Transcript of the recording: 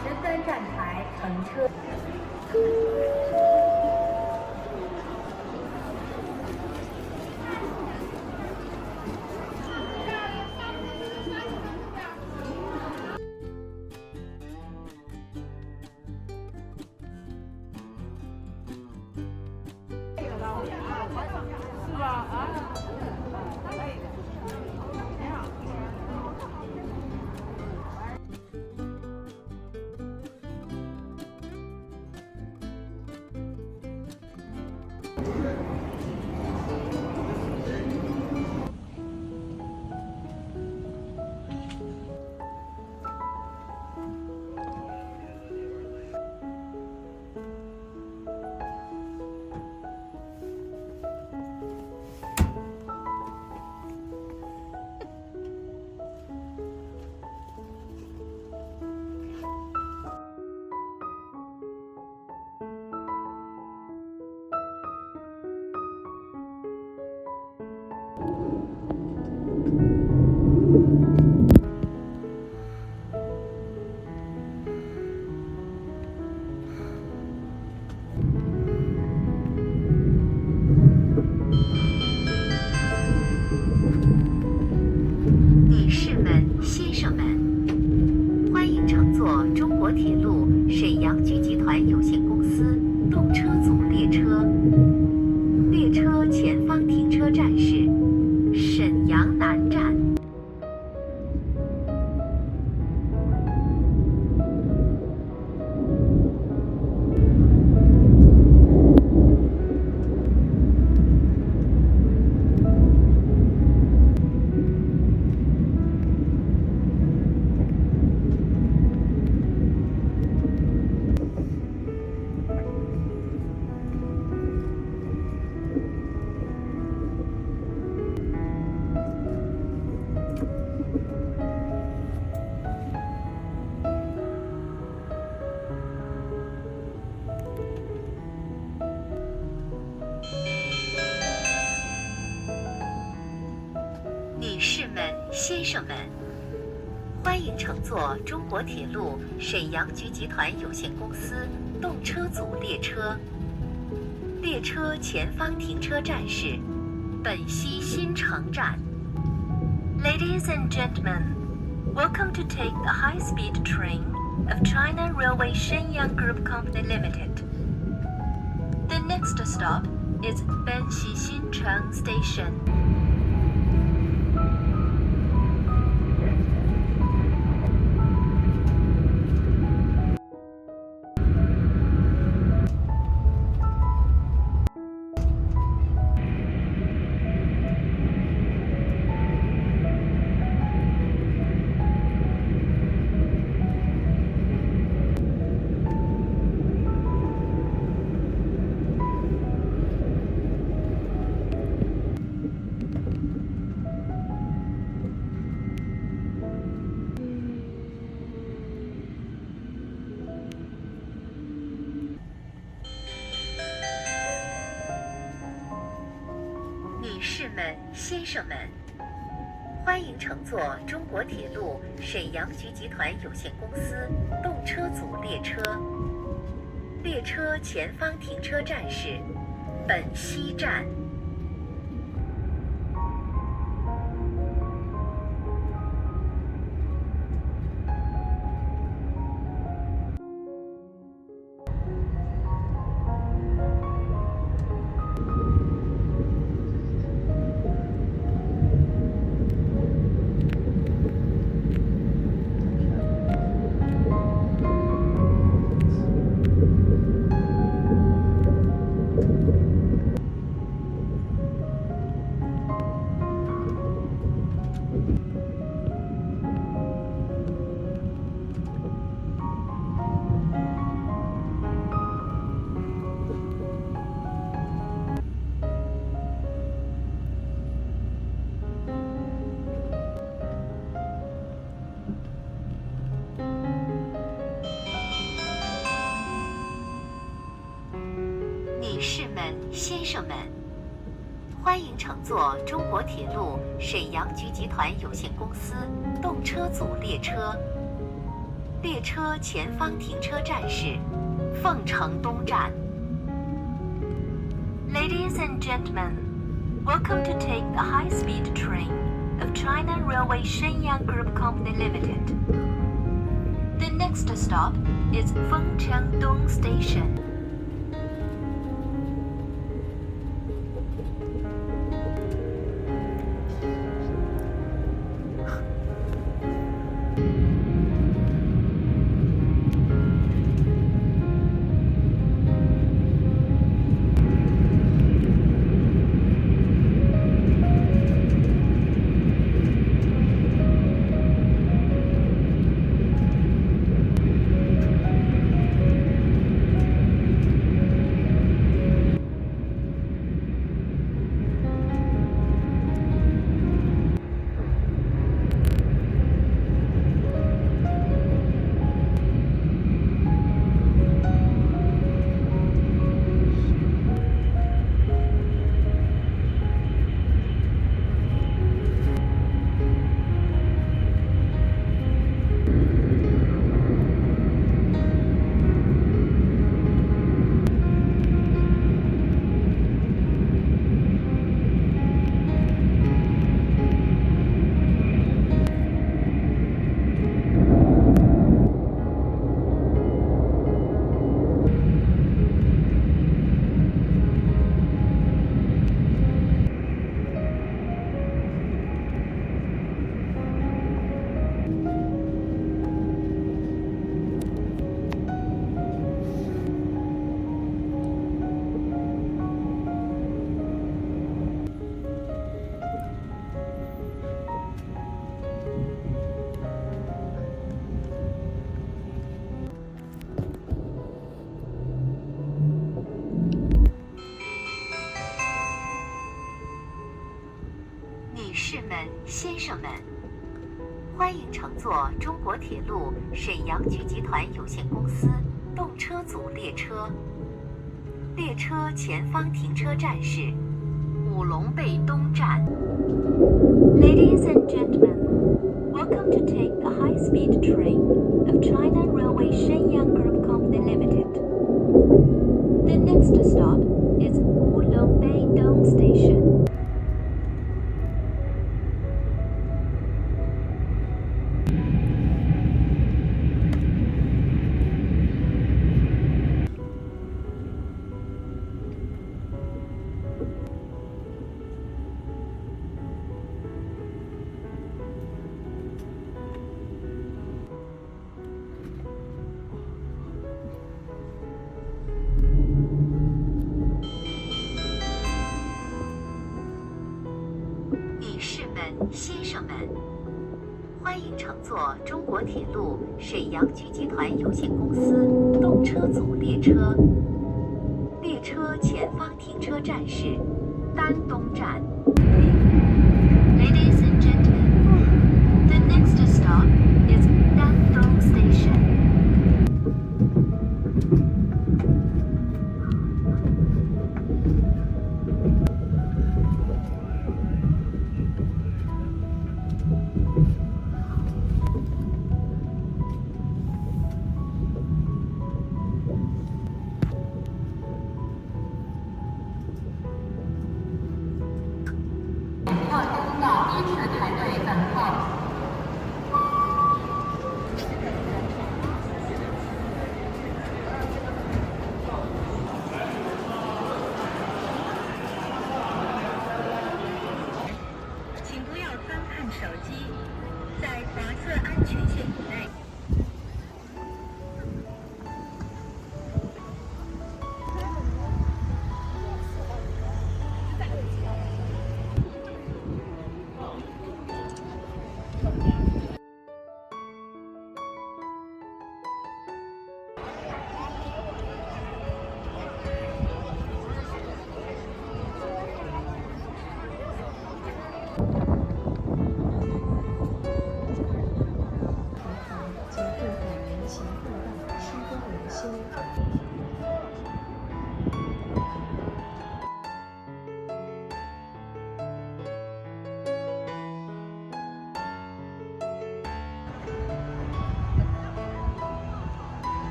石墩站台乘车。女士们、先生们，欢迎乘坐中国铁路沈阳局集团有限公司动车组列车。列车前方停车站是沈阳南站。女士们、先生们，欢迎乘坐中国铁路沈阳局集团有限公司动车组列车。列车前方停车站是本溪新城站。Ladies and gentlemen, welcome to take the high-speed train of China Railway Shenyang Group Company Limited. The next stop is Benxi Xincheng Station. 女士们、先生们，欢迎乘坐中国铁路沈阳局集团有限公司动车组列车。列车前方停车站是本溪站。女士们、先生们，欢迎乘坐中国铁路沈阳局集团有限公司动车组列车。列车前方停车站是凤城东站。Ladies and gentlemen, welcome to take the high-speed train of China Railway Shenyang Group Company Limited. The next stop is Fengcheng Dong Station. 女士们、先生们，欢迎乘坐中国铁路沈阳局集团有限公司动车组列车。列车前方停车站是五龙背东站。Ladies and gentlemen, welcome to take the high-speed train of China Railway Shenyang Group Company Limited. The next stop is Wulongbei Dong Station. 女士们、先生们，欢迎乘坐中国铁路沈阳局集团有限公司动车组列车。列车前方停车站是丹东站。